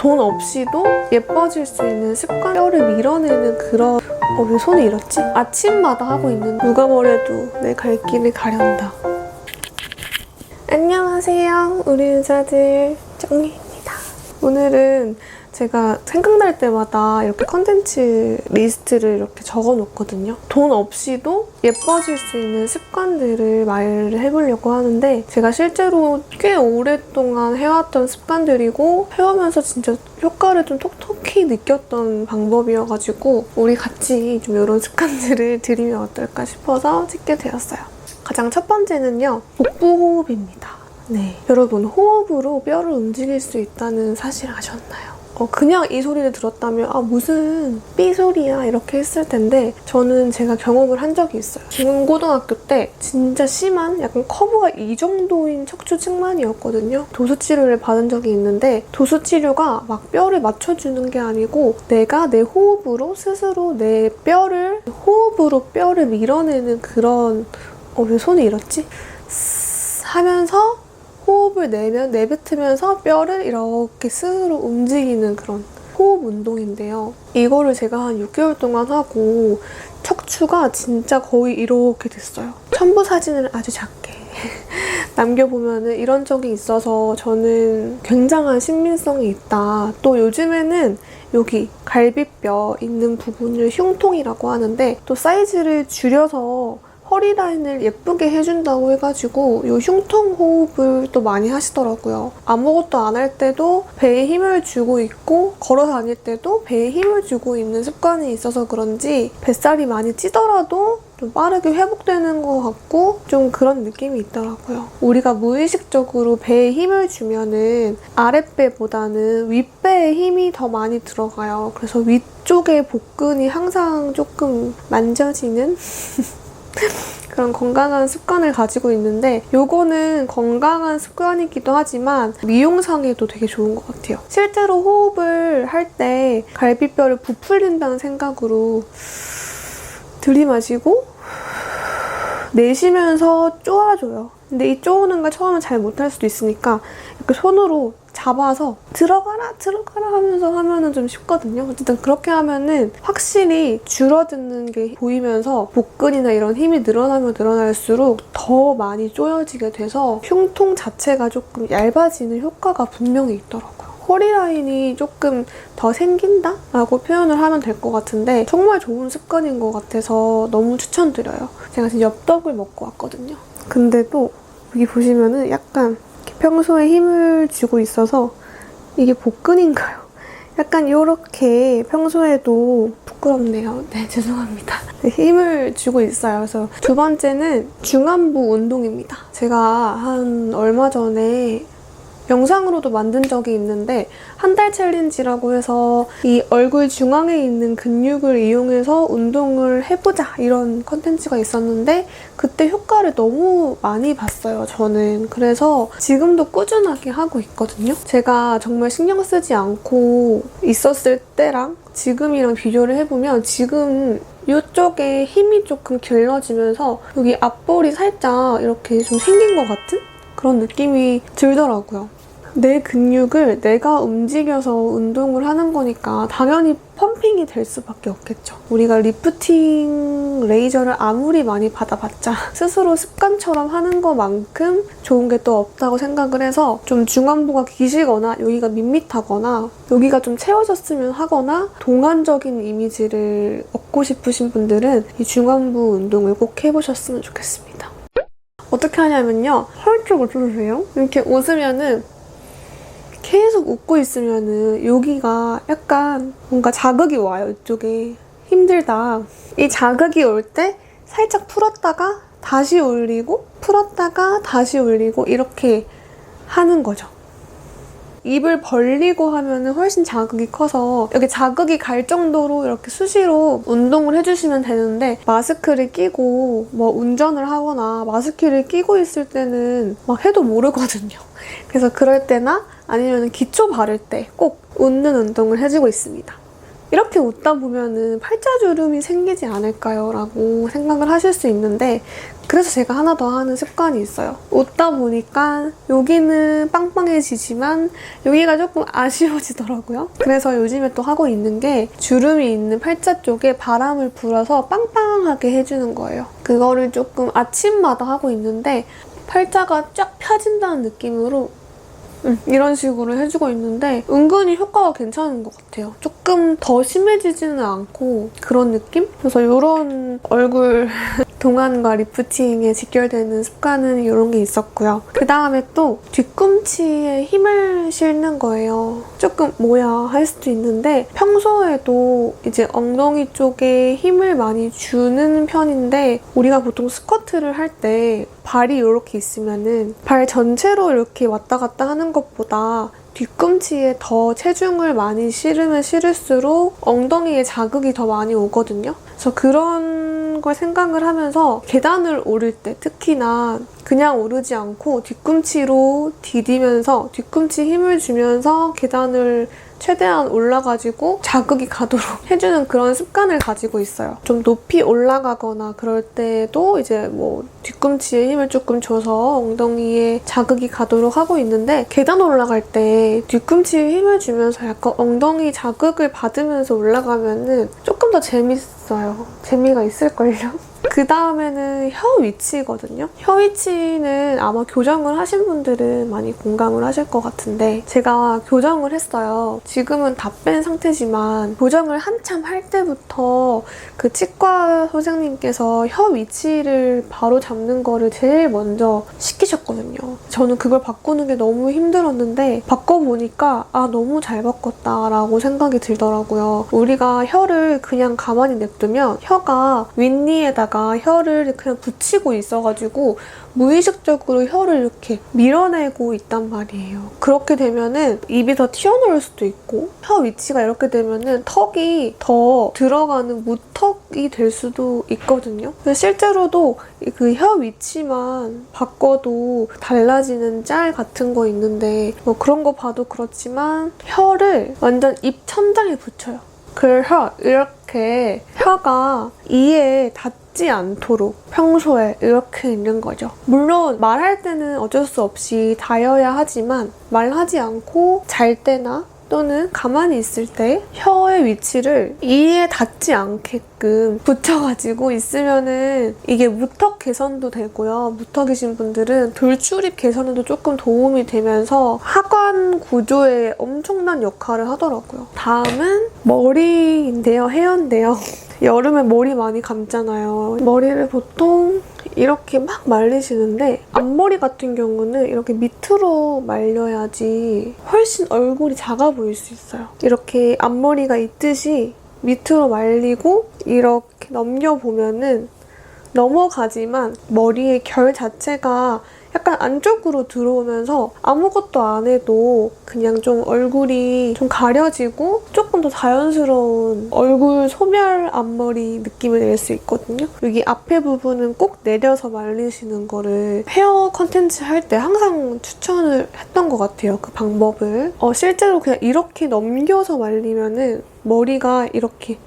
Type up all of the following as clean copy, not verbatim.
돈 없이도 예뻐질 수 있는 습관, 뼈를 밀어내는 그런 왜 손을 잃었지? 아침마다 하고 있는 누가 뭐래도 내 갈 길을 가련다. 안녕하세요, 우리 의사들 정리입니다. 오늘은 제가 생각날 때마다 이렇게 컨텐츠 리스트를 이렇게 적어 놓거든요. 돈 없이도 예뻐질 수 있는 습관들을 말을 해보려고 하는데, 제가 실제로 꽤 오랫동안 해왔던 습관들이고 해오면서 진짜 효과를 좀 톡톡히 느꼈던 방법이어가지고 우리 같이 좀 이런 습관들을 들이면 어떨까 싶어서 찍게 되었어요. 가장 첫 번째는요, 복부 호흡입니다. 네, 여러분, 호흡으로 뼈를 움직일 수 있다는 사실 아셨나요? 그냥 이 소리를 들었다면 무슨 삐소리야 이렇게 했을 텐데, 저는 제가 경험을 한 적이 있어요. 중고등학교 때 진짜 심한 약간 커브가 이 정도인 척추 측만이었거든요. 도수치료를 받은 적이 있는데, 도수치료가 막 뼈를 맞춰주는 게 아니고 내가 내 호흡으로 스스로 내 뼈를, 호흡으로 뼈를 밀어내는 그런 왜 손을 잃었지? 하면서 호흡을 내뱉으면서 뼈를 이렇게 스스로 움직이는 그런 호흡 운동인데요. 이거를 제가 한 6개월 동안 하고 척추가 진짜 거의 이렇게 됐어요. 첨부 사진을 아주 작게 남겨보면 이런 적이 있어서 저는 굉장한 신빙성이 있다. 또 요즘에는 여기 갈비뼈 있는 부분을 흉통이라고 하는데, 또 사이즈를 줄여서 허리 라인을 예쁘게 해준다고 해가지고 이 흉통 호흡을 또 많이 하시더라고요. 아무것도 안 할 때도 배에 힘을 주고 있고, 걸어 다닐 때도 배에 힘을 주고 있는 습관이 있어서 그런지 뱃살이 많이 찌더라도 좀 빠르게 회복되는 것 같고 좀 그런 느낌이 있더라고요. 우리가 무의식적으로 배에 힘을 주면은 아랫배보다는 윗배에 힘이 더 많이 들어가요. 그래서 위쪽의 복근이 항상 조금 만져지는 그런 건강한 습관을 가지고 있는데, 요거는 건강한 습관이기도 하지만 미용상에도 되게 좋은 것 같아요. 실제로 호흡을 할 때 갈비뼈를 부풀린다는 생각으로 들이마시고 내쉬면서 쪼아줘요. 근데 이 쪼우는 걸 처음엔 잘 못할 수도 있으니까 이렇게 손으로 잡아서 들어가라 하면서 하면은 좀 쉽거든요. 어쨌든 그렇게 하면은 확실히 줄어드는 게 보이면서 복근이나 이런 힘이 늘어나면 늘어날수록 더 많이 쪼여지게 돼서 흉통 자체가 조금 얇아지는 효과가 분명히 있더라고요. 허리 라인이 조금 더 생긴다? 라고 표현을 하면 될 것 같은데, 정말 좋은 습관인 것 같아서 너무 추천드려요. 제가 지금 엽떡을 먹고 왔거든요. 근데 또 여기 보시면은 약간 평소에 힘을 주고 있어서 이게 복근인가요? 약간 이렇게 평소에도 부끄럽네요. 네, 죄송합니다. 힘을 주고 있어요. 그래서 두 번째는 중안부 운동입니다. 제가 한 얼마 전에 영상으로도 만든 적이 있는데, 한 달 챌린지라고 해서 이 얼굴 중앙에 있는 근육을 이용해서 운동을 해보자 이런 컨텐츠가 있었는데, 그때 효과를 너무 많이 봤어요, 저는. 그래서 지금도 꾸준하게 하고 있거든요. 제가 정말 신경 쓰지 않고 있었을 때랑 지금이랑 비교를 해보면 지금 이쪽에 힘이 조금 길러지면서 여기 앞볼이 살짝 이렇게 좀 생긴 것 같은 그런 느낌이 들더라고요. 내 근육을 내가 움직여서 운동을 하는 거니까 당연히 펌핑이 될 수밖에 없겠죠. 우리가 리프팅 레이저를 아무리 많이 받아봤자 스스로 습관처럼 하는 것만큼 좋은 게 또 없다고 생각을 해서, 좀 중안부가 기시거나 여기가 밋밋하거나 여기가 좀 채워졌으면 하거나 동안적인 이미지를 얻고 싶으신 분들은 이 중안부 운동을 꼭 해보셨으면 좋겠습니다. 어떻게 하냐면요, 혈쭉 웃어주세요. 이렇게 웃으면은, 계속 웃고 있으면은 여기가 약간 뭔가 자극이 와요. 이쪽에 힘들다. 이 자극이 올 때 살짝 풀었다가 다시 올리고 풀었다가 다시 올리고 이렇게 하는 거죠. 입을 벌리고 하면은 훨씬 자극이 커서 여기 자극이 갈 정도로 이렇게 수시로 운동을 해주시면 되는데, 마스크를 끼고 뭐 운전을 하거나 마스크를 끼고 있을 때는 막 해도 모르거든요. 그래서 그럴 때나 아니면 기초 바를 때 꼭 웃는 운동을 해주고 있습니다. 이렇게 웃다 보면은 팔자주름이 생기지 않을까요? 라고 생각을 하실 수 있는데 그래서 제가 하나 더 하는 습관이 있어요. 웃다 보니까 여기는 빵빵해지지만 여기가 조금 아쉬워지더라고요. 그래서 요즘에 또 하고 있는 게 주름이 있는 팔자 쪽에 바람을 불어서 빵빵하게 해주는 거예요. 그거를 조금 아침마다 하고 있는데 팔자가 쫙 펴진다는 느낌으로 이런 식으로 해주고 있는데 은근히 효과가 괜찮은 것 같아요. 조금 더 심해지지는 않고 그런 느낌? 그래서 이런 얼굴 동안과 리프팅에 직결되는 습관은 이런 게 있었고요. 그 다음에 또 뒤꿈치에 힘을 실는 거예요. 조금 뭐야 할 수도 있는데 평소에도 이제 엉덩이 쪽에 힘을 많이 주는 편인데 우리가 보통 스쿼트를 할 때 발이 이렇게 있으면은 발 전체로 이렇게 왔다 갔다 하는 것보다 뒤꿈치에 더 체중을 많이 실으면 실을수록 엉덩이에 자극이 더 많이 오거든요. 그래서 그런 걸 생각을 하면서 계단을 오를 때 특히나 그냥 오르지 않고 뒤꿈치로 디디면서 뒤꿈치 힘을 주면서 계단을 최대한 올라가지고 자극이 가도록 해주는 그런 습관을 가지고 있어요. 좀 높이 올라가거나 그럴 때도 이제 뭐 뒤꿈치에 힘을 조금 줘서 엉덩이에 자극이 가도록 하고 있는데 계단 올라갈 때 뒤꿈치에 힘을 주면서 약간 엉덩이 자극을 받으면서 올라가면은 조금 더 재밌어요. 재미가 있을걸요? 그 다음에는 혀 위치거든요. 혀 위치는 아마 교정을 하신 분들은 많이 공감을 하실 것 같은데 제가 교정을 했어요. 지금은 다 뺀 상태지만 교정을 한참 할 때부터 그 치과 선생님께서 혀 위치를 바로 잡는 거를 제일 먼저 시키셨거든요. 저는 그걸 바꾸는 게 너무 힘들었는데 바꿔보니까 아 너무 잘 바꿨다라고 생각이 들더라고요. 우리가 혀를 그냥 가만히 냅두면 혀가 윗니에다가 혀를 그냥 붙이고 있어가지고 무의식적으로 혀를 이렇게 밀어내고 있단 말이에요. 그렇게 되면은 입이 더 튀어나올 수도 있고 혀 위치가 이렇게 되면은 턱이 더 들어가는 무턱이 될 수도 있거든요. 실제로도 그 혀 위치만 바꿔도 달라지는 짤 같은 거 있는데 뭐 그런 거 봐도 그렇지만 혀를 완전 입 천장에 붙여요. 그래서 이렇게 혀가 이에 닿지 않도록 평소에 이렇게 있는 거죠. 물론 말할 때는 어쩔 수 없이 닿아야 하지만 말하지 않고 잘 때나 또는 가만히 있을 때 혀의 위치를 이에 닿지 않게끔 붙여가지고 있으면은 이게 무턱 개선도 되고요. 무턱이신 분들은 돌출입 개선에도 조금 도움이 되면서 하관 구조에 엄청난 역할을 하더라고요. 다음은 머리인데요. 헤어인데요. 여름에 머리 많이 감잖아요. 머리를 보통 이렇게 막 말리시는데 앞머리 같은 경우는 이렇게 밑으로 말려야지 훨씬 얼굴이 작아 보일 수 있어요. 이렇게 앞머리가 있듯이 밑으로 말리고 이렇게 넘겨보면은 넘어가지만 머리의 결 자체가 약간 안쪽으로 들어오면서 아무것도 안 해도 그냥 좀 얼굴이 좀 가려지고 조금 더 자연스러운 얼굴 소멸 앞머리 느낌을 낼 수 있거든요. 여기 앞에 부분은 꼭 내려서 말리시는 거를 헤어 컨텐츠 할 때 항상 추천을 했던 것 같아요. 그 방법을. 실제로 그냥 이렇게 넘겨서 말리면은 머리가 이렇게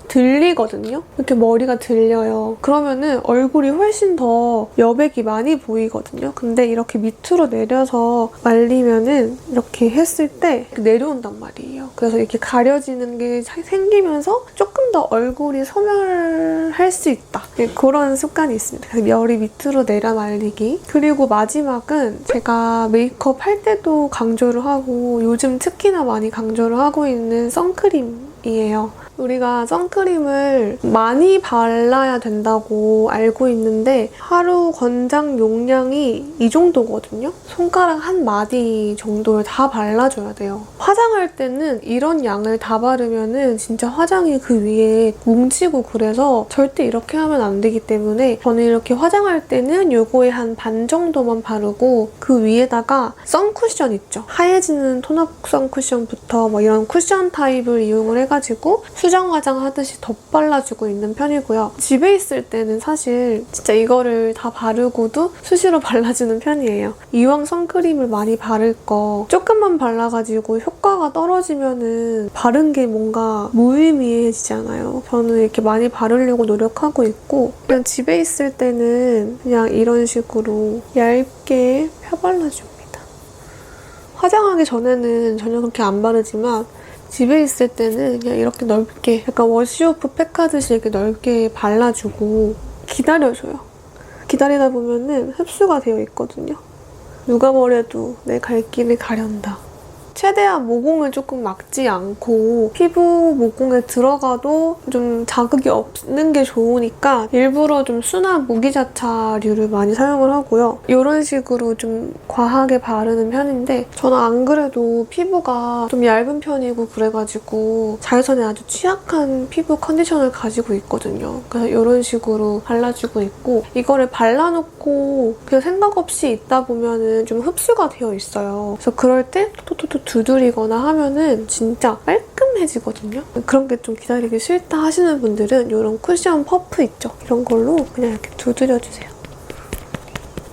들리거든요. 이렇게 머리가 들려요. 그러면은 얼굴이 훨씬 더 여백이 많이 보이거든요. 근데 이렇게 밑으로 내려서 말리면은 이렇게 했을 때 내려온단 말이에요. 그래서 이렇게 가려지는 게 생기면서 조금 더 얼굴이 소멸할 수 있다. 그런 습관이 있습니다. 그래서 머리 밑으로 내려 말리기. 그리고 마지막은 제가 메이크업 할 때도 강조를 하고 요즘 특히나 많이 강조를 하고 있는 선크림이에요. 우리가 선크림을 많이 발라야 된다고 알고 있는데 하루 권장 용량이 이 정도거든요? 손가락 한 마디 정도를 다 발라줘야 돼요. 화장할 때는 이런 양을 다 바르면은 진짜 화장이 그 위에 뭉치고 그래서 절대 이렇게 하면 안 되기 때문에 저는 이렇게 화장할 때는 요거의 한 반 정도만 바르고 그 위에다가 선쿠션 있죠? 하얘지는 톤업 선쿠션부터 뭐 이런 쿠션 타입을 이용을 해가지고 해가지고 수정 화장 하듯이 덧발라주고 있는 편이고요. 집에 있을 때는 사실 진짜 이거를 다 바르고도 수시로 발라주는 편이에요. 이왕 선크림을 많이 바를 거 조금만 발라가지고 효과가 떨어지면은 바른 게 뭔가 무의미해지잖아요. 저는 이렇게 많이 바르려고 노력하고 있고 그냥 집에 있을 때는 그냥 이런 식으로 얇게 펴발라줍니다. 화장하기 전에는 전혀 그렇게 안 바르지만 집에 있을 때는 그냥 이렇게 넓게 약간 워시오프 팩하듯이 이렇게 넓게 발라주고 기다려줘요. 기다리다 보면은 흡수가 되어 있거든요. 누가 뭐래도 내 갈 길을 가련다. 최대한 모공을 조금 막지 않고 피부 모공에 들어가도 좀 자극이 없는 게 좋으니까 일부러 좀 순한 무기자차류를 많이 사용을 하고요. 이런 식으로 좀 과하게 바르는 편인데 저는 안 그래도 피부가 좀 얇은 편이고 그래가지고 자외선에 아주 취약한 피부 컨디션을 가지고 있거든요. 그래서 이런 식으로 발라주고 있고 이거를 발라놓고 그냥 생각 없이 있다 보면은 좀 흡수가 되어 있어요. 그래서 그럴 때 톡톡톡 두드리거나 하면은 진짜 깔끔해지거든요. 그런 게 좀 기다리기 싫다 하시는 분들은 이런 쿠션 퍼프 있죠? 이런 걸로 그냥 이렇게 두드려주세요.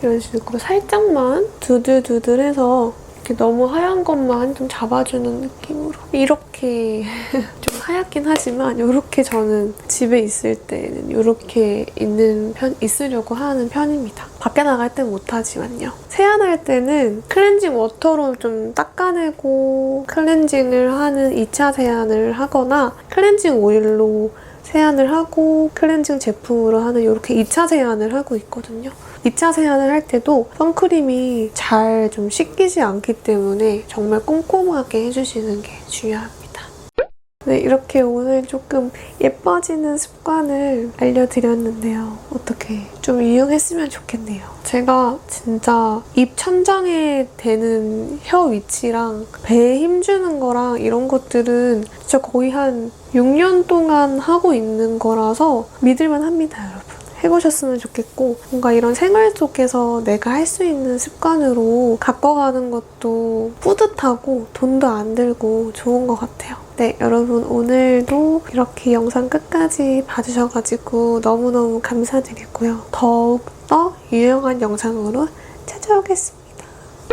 이런 식으로 살짝만 두들두들해서 이렇게 너무 하얀 것만 좀 잡아주는 느낌으로 이렇게 좀 하얗긴 하지만 이렇게 저는 집에 있을 때는 이렇게 있으려고 하는 편입니다. 밖에 나갈 땐 못하지만요. 세안할 때는 클렌징 워터로 좀 닦아내고 클렌징을 하는 2차 세안을 하거나 클렌징 오일로 세안을 하고 클렌징 제품으로 하는 이렇게 2차 세안을 하고 있거든요. 2차 세안을 할 때도 선크림이 잘 좀 씻기지 않기 때문에 정말 꼼꼼하게 해주시는 게 중요합니다. 네, 이렇게 오늘 조금 예뻐지는 습관을 알려드렸는데요. 어떻게 좀 유용했으면 좋겠네요. 제가 진짜 입 천장에 대는 혀 위치랑 배에 힘주는 거랑 이런 것들은 진짜 거의 한 6년 동안 하고 있는 거라서 믿을만 합니다, 여러분. 해보셨으면 좋겠고 뭔가 이런 생활 속에서 내가 할 수 있는 습관으로 가꿔가는 것도 뿌듯하고 돈도 안 들고 좋은 것 같아요. 네, 여러분 오늘도 이렇게 영상 끝까지 봐주셔가지고 너무너무 감사드리고요. 더욱더 유용한 영상으로 찾아오겠습니다.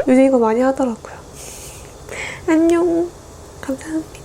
요즘 이거 많이 하더라고요. 안녕. 감사합니다.